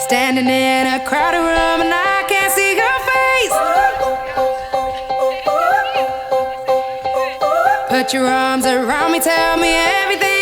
Standing in a crowded room and I can't see your face. Put your arms around me, tell me everything